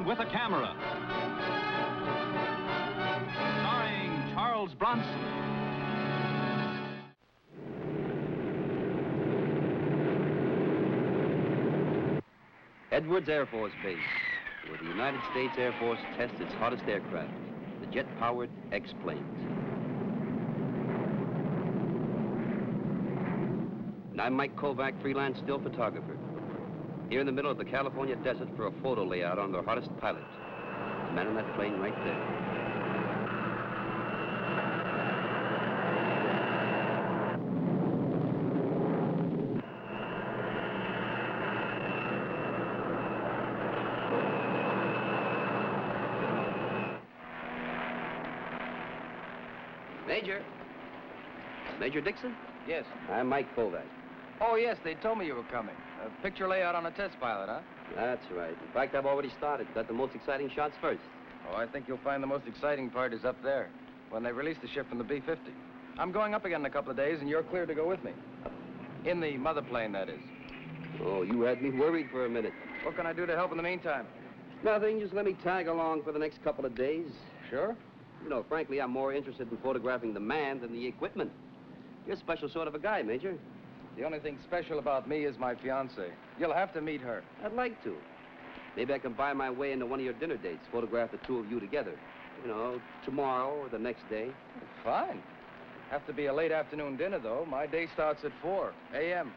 with a Camera. Starring Charles Bronson. Edwards Air Force Base, where the United States Air Force tests its hottest aircraft, the jet-powered X-planes. And I'm Mike Kovac, freelance still photographer, here in the middle of the California desert for a photo layout on their hottest pilot, the man in that plane right there. Major. Major Dixon? Yes. I'm Mike Kovac. Oh, yes, they told me you were coming. A picture layout on a test pilot, huh? That's right. In fact, I've already started. Got the most exciting shots first. Oh, I think you'll find the most exciting part is up there, when they release the ship from the B-50. I'm going up again in a couple of days, and you're cleared to go with me. In the mother plane, that is. Oh, you had me worried for a minute. What can I do to help in the meantime? Nothing. Just let me tag along for the next couple of days. Sure. You know, frankly, I'm more interested in photographing the man than the equipment. You're a special sort of a guy, Major. The only thing special about me is my fiancé. You'll have to meet her. I'd like to. Maybe I can buy my way into one of your dinner dates, photograph the two of you together. You know, tomorrow or the next day. Fine. Have to be a late afternoon dinner, though. My day starts at 4 a.m.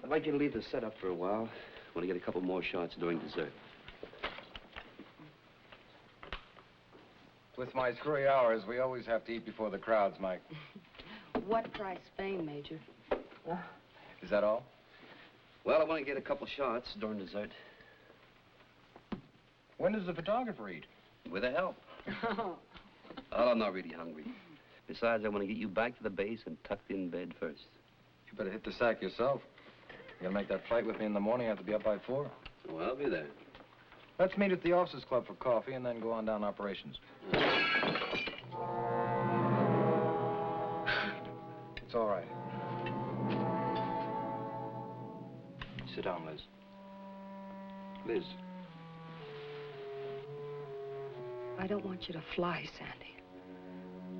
I'd like you to leave the setup for a while. I want to get a couple more shots during dessert. With my screwy hours, we always have to eat before the crowds, Mike. What price fame, Major? Is that all? Well, I want to get a couple shots during dessert. When does the photographer eat? With the help. Oh, I'm not really hungry. Besides, I want to get you back to the base and tucked in bed first. You better hit the sack yourself. You gotta make that flight with me in the morning. I have to be up by 4. Well, I'll be there. Let's meet at the officers' club for coffee and then go on down operations. It's all right. Sit down, Liz. Liz. I don't want you to fly, Sandy.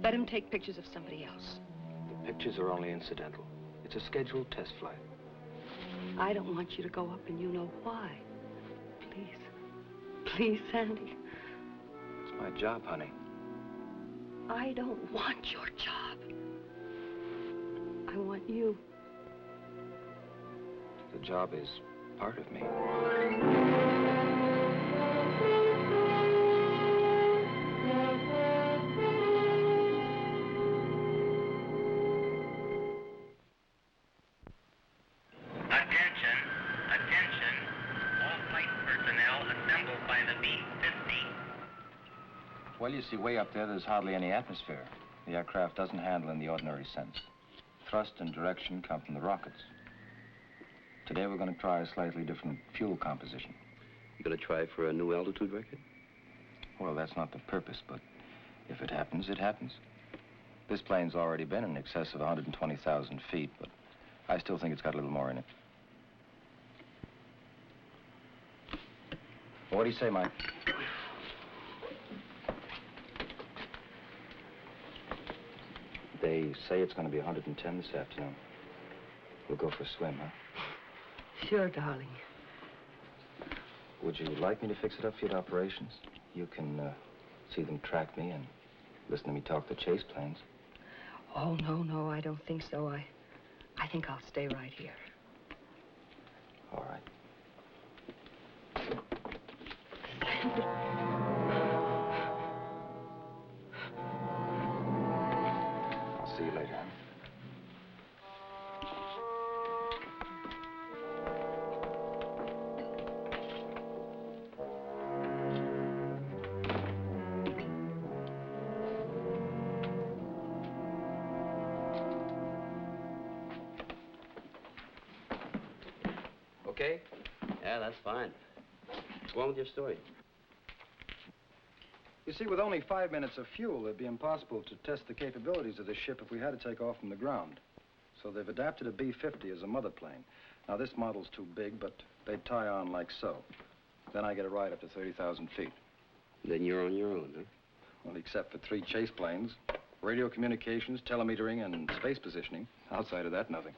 Let him take pictures of somebody else. The pictures are only incidental. It's a scheduled test flight. I don't want you to go up and you know why. Please. Please, Sandy. It's my job, honey. I don't want your job. I want you. The job is part of me. Well, you see, way up there, there's hardly any atmosphere. The aircraft doesn't handle in the ordinary sense. Thrust and direction come from the rockets. Today, we're going to try a slightly different fuel composition. You going to try for a new altitude record? Well, that's not the purpose, but if it happens, it happens. This plane's already been in excess of 120,000 feet, but I still think it's got a little more in it. What do you say, Mike? They say it's going to be 110 this afternoon. We'll go for a swim, huh? Sure, darling. Would you like me to fix it up for you at operations? You can see them track me and listen to me talk to chase planes. Oh, no, I don't think so. I think I'll stay right here. All right. I'll see you later. Okay? Yeah, that's fine. What's wrong with your story? You see, with only 5 minutes of fuel, it'd be impossible to test the capabilities of this ship if we had to take off from the ground. So they've adapted a B-50 as a mother plane. Now, this model's too big, but they'd tie on like so. Then I get a ride up to 30,000 feet. Then you're on your own, huh? Well, except for 3 chase planes, radio communications, telemetering, and space positioning. Outside of that, nothing.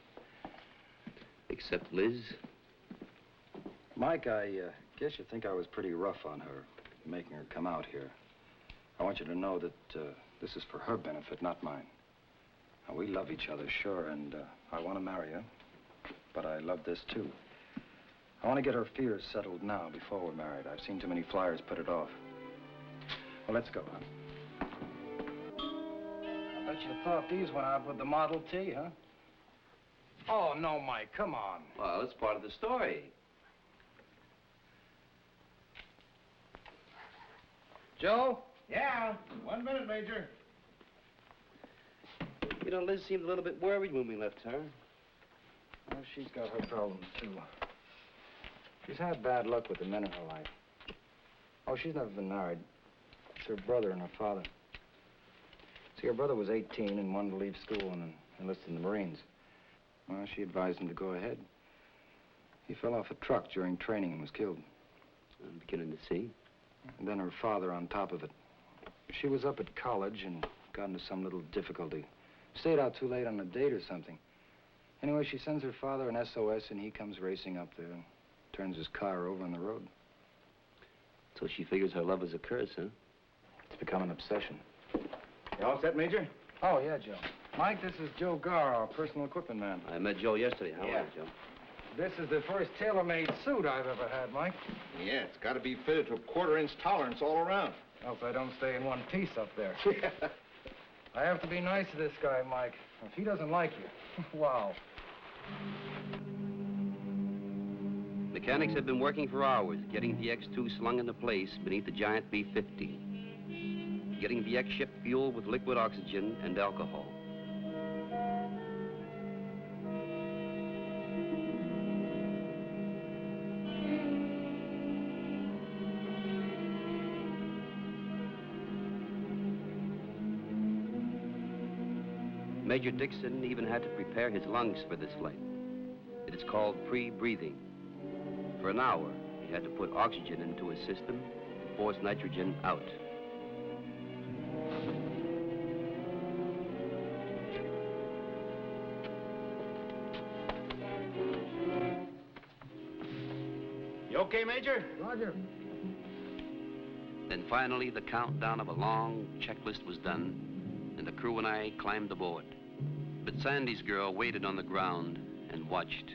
Except Liz? Mike, I guess you think I was pretty rough on her, making her come out here. I want you to know that this is for her benefit, not mine. Now, we love each other, sure, and I want to marry her. But I love this, too. I want to get her fears settled now before we're married. I've seen too many flyers put it off. Well, let's go, huh? I bet you thought these went out with the Model T, huh? Oh, no, Mike, come on. Well, it's part of the story. Joe? Yeah, 1 minute, Major. You know, Liz seemed a little bit worried when we left her. Well, she's got her problems, too. She's had bad luck with the men in her life. Oh, she's never been married. It's her brother and her father. See, her brother was 18 and wanted to leave school and enlist in the Marines. Well, she advised him to go ahead. He fell off a truck during training and was killed. I'm beginning to see. And then her father on top of it. She was up at college and got into some little difficulty. Stayed out too late on a date or something. Anyway, she sends her father an SOS and he comes racing up there and turns his car over on the road. So she figures her love is a curse, huh? It's become an obsession. You all set, Major? Oh, yeah, Joe. Mike, this is Joe Gar, our personal equipment man. I met Joe yesterday. How are you, Joe? This is the first tailor-made suit I've ever had, Mike. Yeah, it's got to be fitted to a 1/4-inch tolerance all around. Else I don't stay in one piece up there. I have to be nice to this guy, Mike. If he doesn't like you, wow. Mechanics have been working for hours, getting the X-2 slung into place beneath the giant B-50. Getting the X-ship fueled with liquid oxygen and alcohol. Major Dixon even had to prepare his lungs for this flight. It is called pre-breathing. For an hour, he had to put oxygen into his system and force nitrogen out. You okay, Major? Roger. Then finally, the countdown of a long checklist was done, and the crew and I climbed aboard. But Sandy's girl waited on the ground and watched.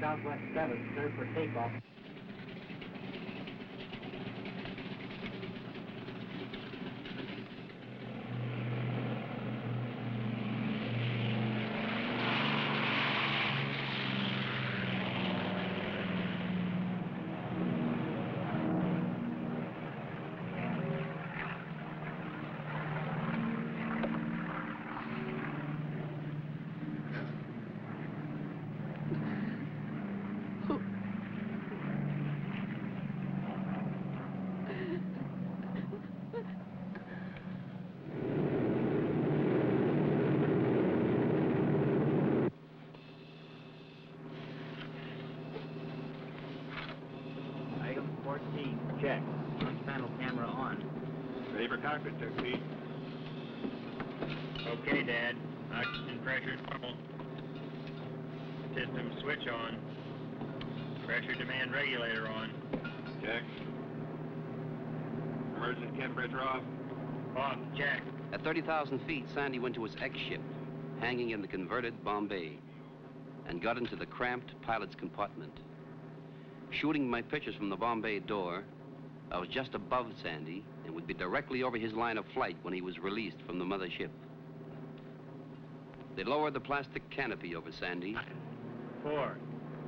Southwest 7, clear for takeoff. Check. Launch panel camera on. Ready for cockpit, check speed. Okay, Dad. Oxygen pressure normal. System switch on. Pressure demand regulator on. Check. Emergency temperature off. Off. Check. At 30,000 feet, Sandy went to his X-ship, hanging in the converted Bombay. and got into the cramped pilot's compartment. Shooting my pictures from the Bombay door, I was just above Sandy and would be directly over his line of flight when he was released from the mothership. They lowered the plastic canopy over Sandy. 4,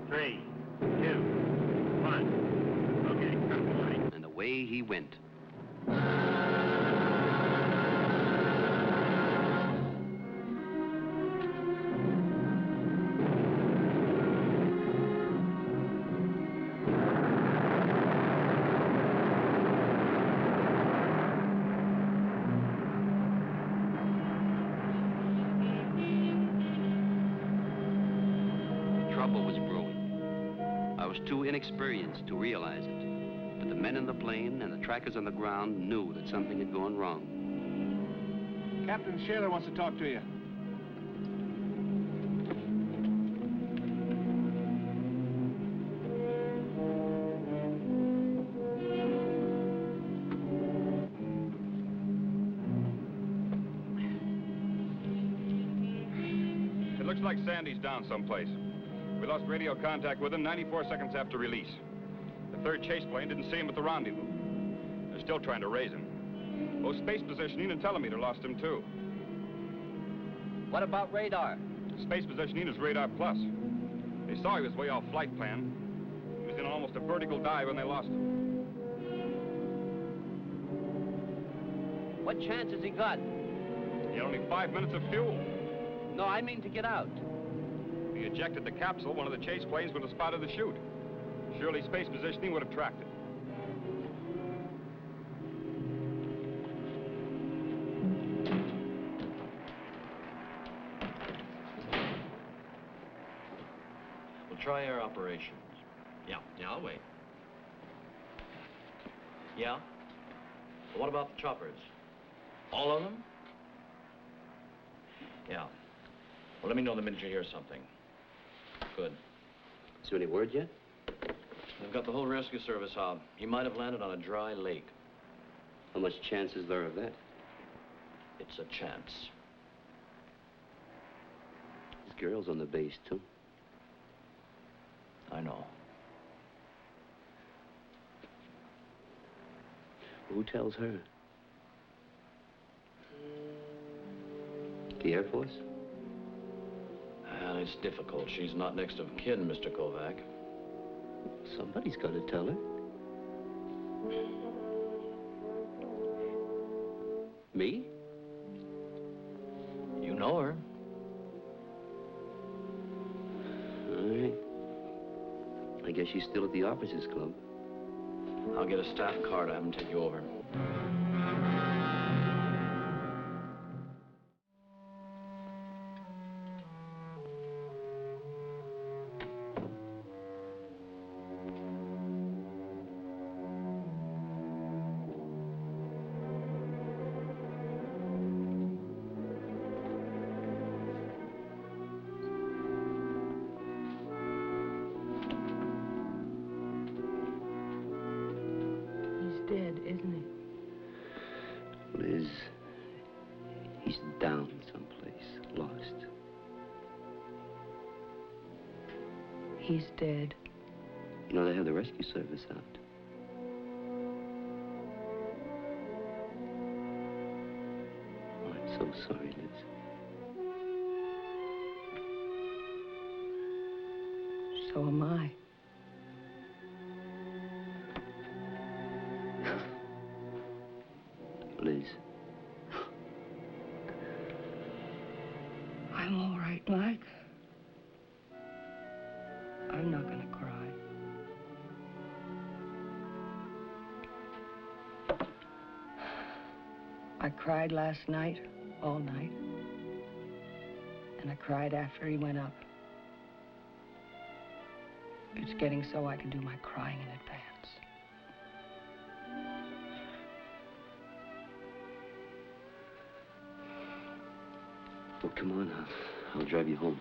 3, 2, 1. Okay, come on. And away he went. Trouble was brewing. I was too inexperienced to realize it, but the men in the plane and the trackers on the ground knew that something had gone wrong. Captain Shaler wants to talk to you. It looks like Sandy's down someplace. We lost radio contact with him 94 seconds after release. The third chase plane didn't see him at the rendezvous. They're still trying to raise him. Both space positioning and telemeter lost him, too. What about radar? Space positioning is radar plus. They saw he was way off flight plan. He was in almost a vertical dive when they lost him. What chance has he got? He had only 5 minutes of fuel. No, I mean to get out. If he ejected the capsule, one of the chase planes would have spotted the chute. Surely space positioning would have tracked it. We'll try air operations. Yeah, I'll wait. Yeah? Well, what about the choppers? All of them? Yeah. Well, let me know the minute you hear something. Good. Is there any word yet? They've got the whole rescue service out. He might have landed on a dry lake. How much chance is there of that? It's a chance. This girl's on the base, too. I know. Who tells her? The Air Force? Well, it's difficult. She's not next of kin, Mr. Kovac. Somebody's got to tell her. Me? You know her. All right. I guess she's still at the Officers Club. I'll get a staff car to have him take you over. Dead, isn't he? Liz, he's down someplace, lost. He's dead. You know, they have the rescue service out. Oh, I'm so sorry, Liz. So am I. Liz. I'm all right, Mike. I'm not gonna cry. I cried last night, all night. And I cried after he went up. It's getting so I can do my crying in advance. Well, come on, I'll drive you home.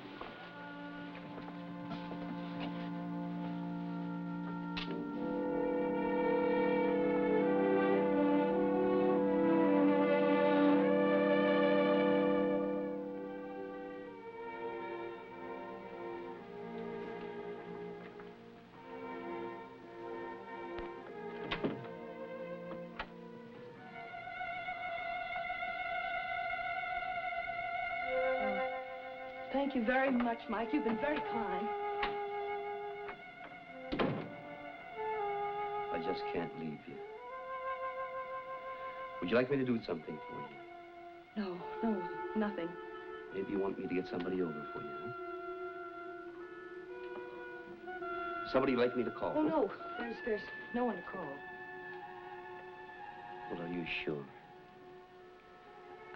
thank you very much, Mike. You've been very kind. I just can't leave you. Would you like me to do something for you? No, nothing. Maybe you want me to get somebody over for you, huh? Somebody you'd like me to call? Oh, no. There's no one to call. Well, are you sure?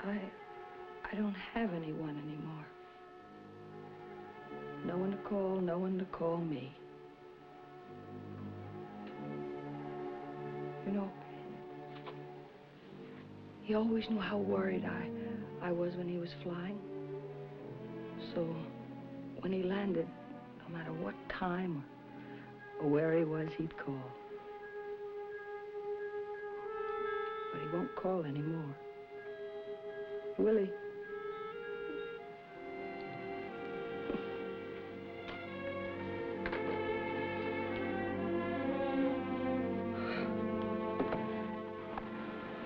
I don't have anyone anymore. No one to call, no one to call me. You know, he always knew how worried I was when he was flying. So, when he landed, no matter what time or where he was, he'd call. But he won't call anymore. Will he?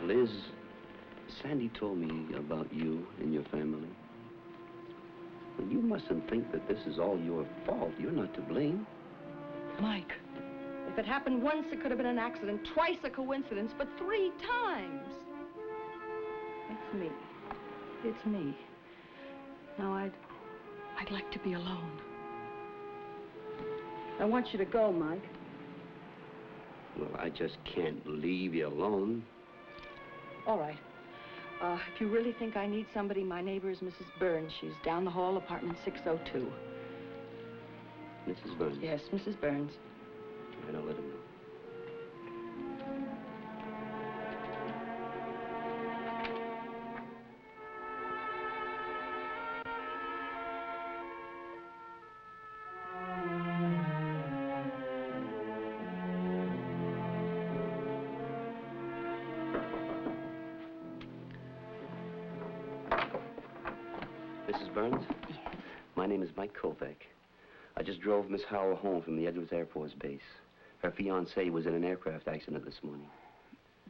Liz, Sandy told me about you and your family. Well, you mustn't think that this is all your fault. You're not to blame. Mike, if it happened once, it could have been an accident. Twice a coincidence, but 3 times. It's me. It's me. Now, I'd like to be alone. I want you to go, Mike. Well, I just can't leave you alone. All right. If you really think I need somebody, my neighbor is Mrs. Burns. She's down the hall, apartment 602. Mrs. Burns? Yes, Mrs. Burns. All right, I'll let him know. Mrs. Burns? Yes. My name is Mike Kovac. I just drove Miss Howell home from the Edwards Air Force Base. Her fiancé was in an aircraft accident this morning.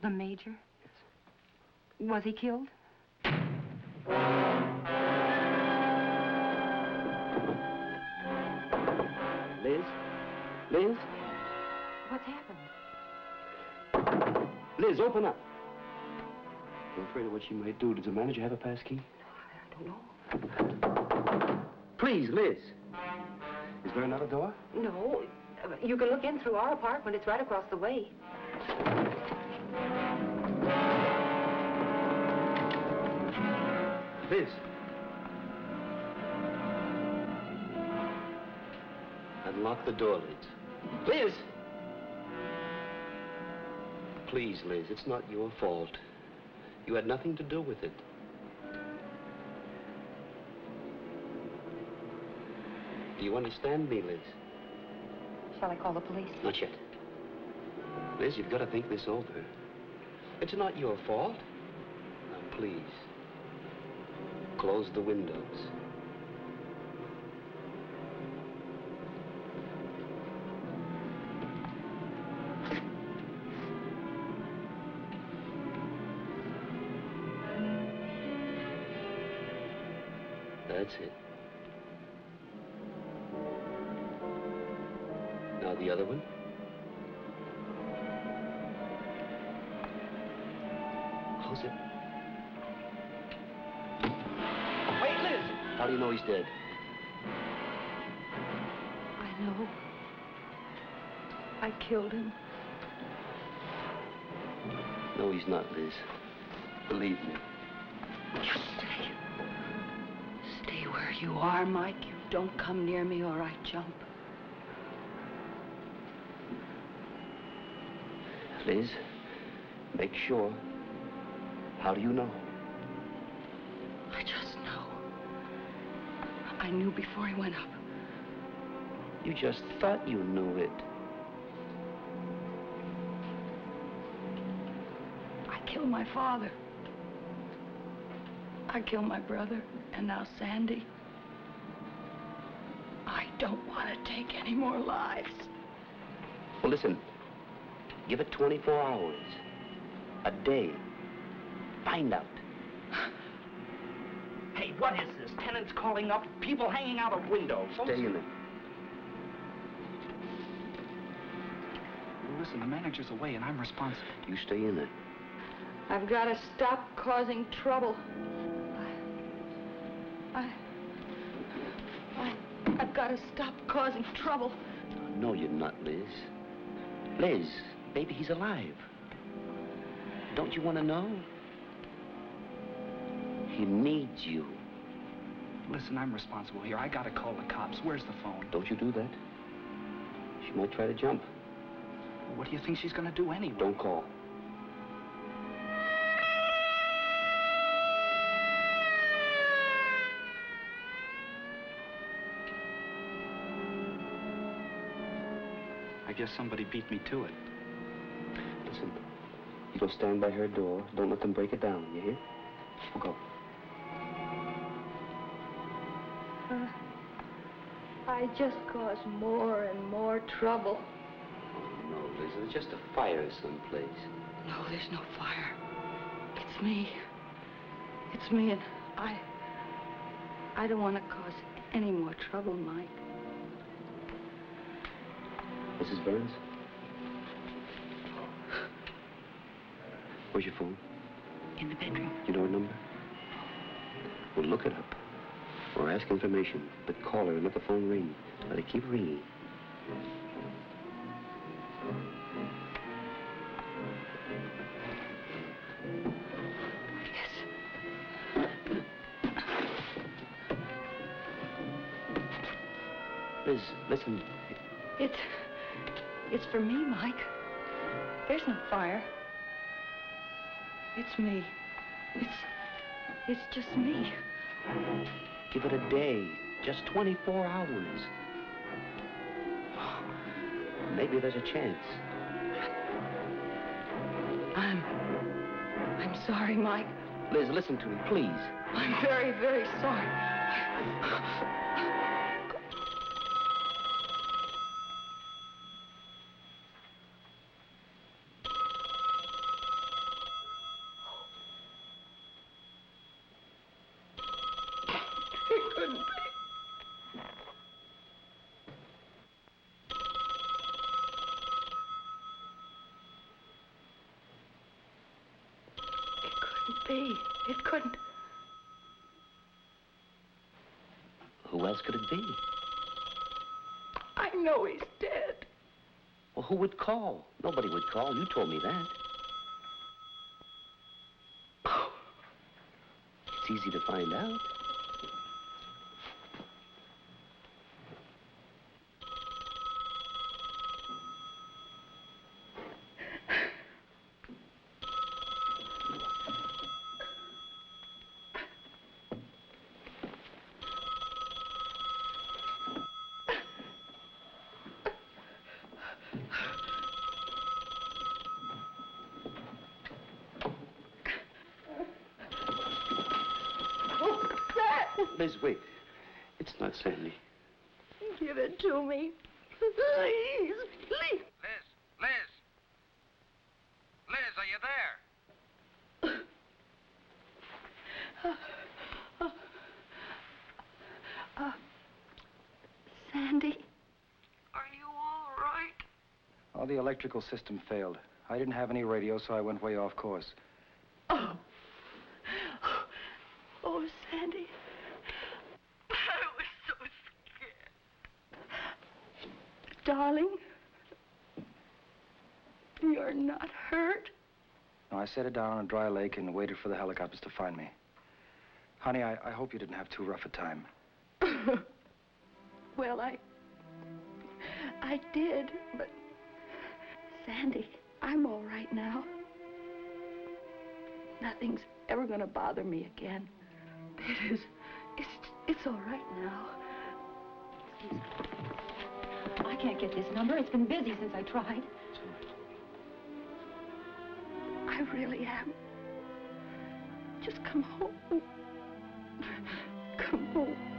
The Major? Yes. Was he killed? Liz? Liz? What's happened? Liz, open up. I'm afraid of what she might do. Does the manager have a pass key? I don't know. Please, Liz. Is there another door? No. You can look in through our apartment. It's right across the way. Liz. Unlock the door, Liz. Liz! Please, Liz, it's not your fault. You had nothing to do with it. Do you understand me, Liz? Shall I call the police? Not yet. Liz, you've got to think this over. It's not your fault. Now, please, close the windows. That's it. Now the other one. Close it. Wait, Liz! How do you know he's dead? I know. I killed him. No, he's not, Liz. Believe me. You stay. Stay where you are, Mike. You don't come near me or I jump. Liz, make sure. How do you know? I just know. I knew before he went up. You just thought you knew it. I killed my father. I killed my brother, and now Sandy. I don't want to take any more lives. Well, listen. Give it 24 hours. A day. Find out. Hey, what is this? tenants calling up, people hanging out of windows. Stay in there. Listen, the manager's away and I'm responsible. You stay in there. I've got to stop causing trouble. I've got to stop causing trouble. No, you're not, Liz. Liz, baby, he's alive. Don't you want to know? He needs you. Listen, I'm responsible here. I gotta call the cops. Where's the phone? Don't you do that. She might try to jump. What do you think she's gonna do anyway? Don't call. I guess somebody beat me to it. Listen, you go stand by her door. Don't let them break it down, you hear? We'll go. I just cause more and more trouble. Oh, no, Liz, there's just a fire someplace. No, there's no fire. It's me. It's me, and I don't want to cause any more trouble, Mike. Mrs. Burns? Where's your phone? In the bedroom. You know her number? Well, look it up. Or ask information, but call her and let the phone ring. Let it keep ringing. Liz, listen. It's for me, Mike. There's no fire. It's me. It's just me. Give it a day. Just 24 hours. Maybe there's a chance. I'm sorry, Mike. Liz, listen to me, please. I'm very, very sorry. It couldn't. Who else could it be? I know he's dead. Well, who would call? Nobody would call. You told me that. It's easy to find out. Liz, wait. It's not Sandy. Give it to me. Please, please. Liz, are you there? Sandy, are you all right? Oh, the electrical system failed. I didn't have any radio, so I went way off course. Oh, Sandy. I was so scared. Darling, you're not hurt? No, I set it down on a dry lake and waited for the helicopters to find me. Honey, I hope you didn't have too rough a time. Well, I did, but Sandy, I'm all right now. Nothing's ever gonna bother me again. It is. It's all right now. I can't get this number. It's been busy since I tried. I really am. Just come home. Come home.